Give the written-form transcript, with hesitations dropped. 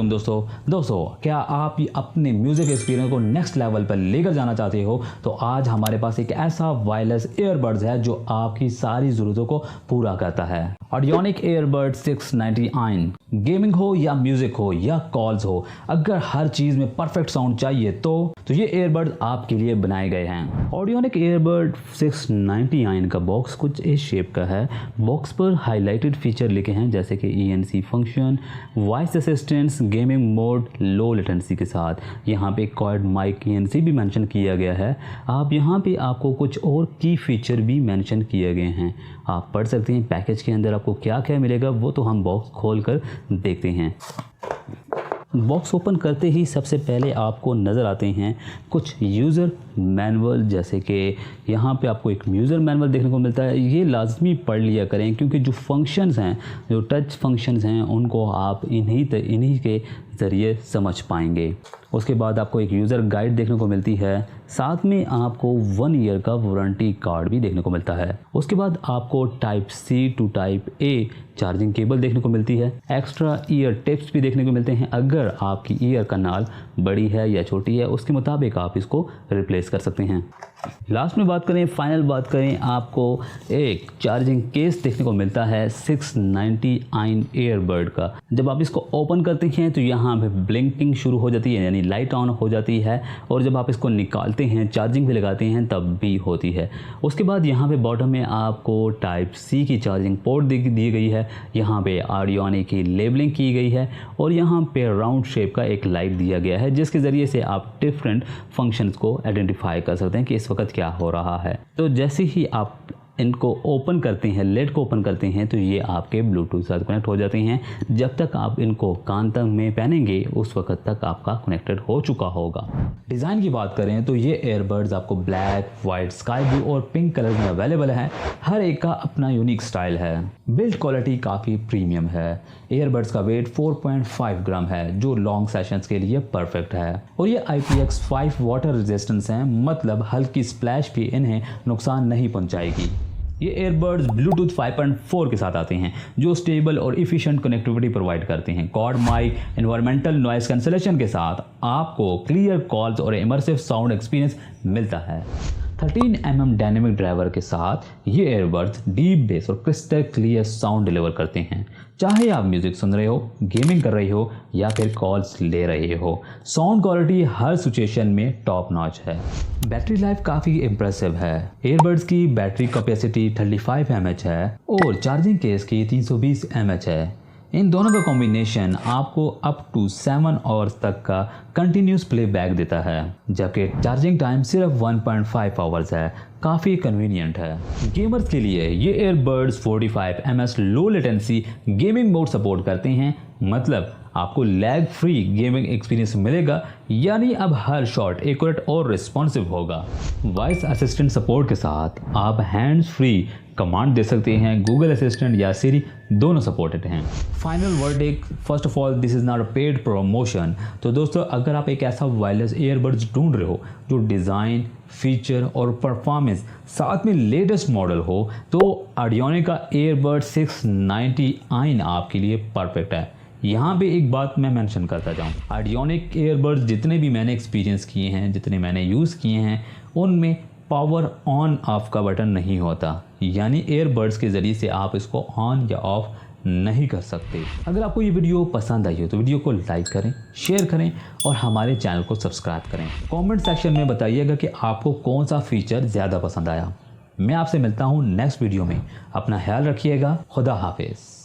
वालेकुम दोस्तों क्या आप अपने म्यूज़िक एक्सपीरियंस को नेक्स्ट लेवल पर लेकर जाना चाहते हो तो आज हमारे पास एक ऐसा वायरलेस ईयरबड्स है जो आपकी सारी ज़रूरतों को पूरा करता है। ऑडियोनिक ईयरबड 699। गेमिंग हो या म्यूज़िक हो या कॉल्स हो, अगर हर चीज़ में परफेक्ट साउंड चाहिए तो ये ईयरबड्स आपके लिए बनाए गए हैं। ऑडियोनिक ईयरबड 699 का बॉक्स कुछ इस शेप का है। बॉक्स पर हाईलाइटेड फीचर लिखे हैं जैसे कि ENC function, voice assistants, gaming mode, low latency के साथ। यहाँ पे क्वाड माइक ENC भी मेंशन किया गया है। आप यहाँ पे आपको कुछ और की फीचर भी मेंशन किए गए हैं, आप पढ़ सकते हैं। पैकेज के अंदर आपको क्या क्या मिलेगा वो तो हम बॉक्स खोल कर देखते हैं। बॉक्स ओपन करते ही सबसे पहले आपको नज़र आते हैं कुछ यूज़र मैनुअल, जैसे कि यहाँ पे आपको एक यूज़र मैनुअल देखने को मिलता है। ये लाजमी पढ़ लिया करें क्योंकि जो फंक्शंस हैं, जो टच फंक्शंस हैं, उनको आप इन्हीं के ज़रिए समझ पाएंगे। उसके बाद आपको एक यूज़र गाइड देखने को मिलती है, साथ में आपको 1 ईयर का वारंटी कार्ड भी देखने को मिलता है। उसके बाद आपको type C to type A charging cable देखने को मिलती है। एक्स्ट्रा ईयर टिप्स भी देखने को मिलते हैं। अगर आपकी ईयर का नाल बड़ी है या छोटी है उसके मुताबिक आप इसको रिप्लेस कर सकते हैं। लास्ट में बात करें, फाइनल बात करें, आपको एक चार्जिंग केस देखने को मिलता है 699 ईयरबड का। जब आप इसको ओपन करते हैं तो यहाँ पे ब्लिंकिंग शुरू हो जाती है, यानी लाइट ऑन हो जाती है, और जब आप इसको निकालते हैं, चार्जिंग पे लगाते हैं, तब भी होती है। उसके बाद यहाँ पे बॉटम में आपको टाइप C की चार्जिंग पोर्ट दी गई है। यहाँ पे ऑडियोनिक की लेबलिंग की गई है और यहाँ पे राउंड शेप का एक लाइट दिया गया है जिसके ज़रिए से आप डिफरेंट फंक्शंस को आइडेंटिफाई कर सकते हैं कि इस वक्त क्या हो रहा है। तो जैसे ही आप इनको ओपन करते हैं, लेड को ओपन करते हैं, तो ये आपके ब्लूटूथ साथ कनेक्ट हो जाते हैं। जब तक आप इनको कान तक में पहनेंगे उस वक्त तक आपका कनेक्टेड हो चुका होगा। डिज़ाइन की बात करें तो ये ईयरबड्स आपको ब्लैक, वाइट, स्काई ब्लू और पिंक कलर में अवेलेबल है। हर एक का अपना यूनिक स्टाइल है। बिल्ड क्वालिटी काफ़ी प्रीमियम है। ईयरबड्स का वेट 4.5 ग्राम है जो लॉन्ग सेशंस के लिए परफेक्ट है, और ये IPX5 वाटर रेजिस्टेंस हैं, मतलब हल्की स्प्लैश भी इन्हें नुकसान नहीं पहुंचाएगी। ये ईयरबड्स ब्लूटूथ 5.4 के साथ आते हैं जो स्टेबल और इफ़िशिएंट कनेक्टिविटी प्रोवाइड करते हैं। Quad mic, environmental noise cancellation के साथ आपको क्लियर कॉल्स और इमर्सिव साउंड एक्सपीरियंस मिलता है। 13 mm डायनेमिक ड्राइवर के साथ ये ईयरबड्स डीप बेस और क्रिस्टल क्लियर साउंड डिलीवर करते हैं। चाहे आप म्यूज़िक सुन रहे हो, गेमिंग कर रहे हो या फिर कॉल्स ले रहे हो, साउंड क्वालिटी हर सिचुएशन में टॉप नॉच है। बैटरी लाइफ काफ़ी इम्प्रेसिव है। ईयरबड्स की बैटरी कैपेसिटी 35 mAh है और चार्जिंग केस की 320 mAh है। इन दोनों का कॉम्बिनेशन आपको अप टू 7 आवर्स तक का कंटिन्यूस प्लेबैक देता है, जबकि चार्जिंग टाइम सिर्फ 1.5 आवर्स है। काफ़ी कन्वीनियंट है। गेमर्स के लिए ये earbuds 45 ms low latency gaming mode support करते हैं, मतलब आपको लैग फ्री गेमिंग एक्सपीरियंस मिलेगा, यानी अब हर शॉट एक्यूरेट और रिस्पॉन्सिव होगा। वॉइस असिस्टेंट सपोर्ट के साथ आप हैंड्स फ्री कमांड दे सकते हैं। गूगल असिस्टेंट या सिरी दोनों सपोर्टेड हैं। Final verdict, first of all this is not a paid promotion. तो दोस्तों, अगर आप एक ऐसा वायरलेस ईयरबड्स ढूंढ रहे हो जो डिज़ाइन, फीचर और परफॉर्मेंस साथ में लेटेस्ट मॉडल हो, तो ऑडियोनिक का ईयरबड 699 आपके लिए परफेक्ट है। यहाँ पे एक बात मैं मेंशन करता जाऊँ, ऑडियोनिक ईयरबड्स जितने भी मैंने एक्सपीरियंस किए हैं, जितने मैंने यूज़ किए हैं, उनमें पावर ऑन ऑफ का बटन नहीं होता, यानी ईयरबड्स के ज़रिए से आप इसको ऑन या ऑफ नहीं कर सकते। अगर आपको ये वीडियो पसंद आई हो तो वीडियो को लाइक करें, शेयर करें और हमारे चैनल को सब्सक्राइब करें। कमेंट सेक्शन में बताइएगा कि आपको कौन सा फीचर ज़्यादा पसंद आया। मैं आपसे मिलता हूँ नेक्स्ट वीडियो में। अपना ख्याल रखिएगा। खुदा हाफिज़।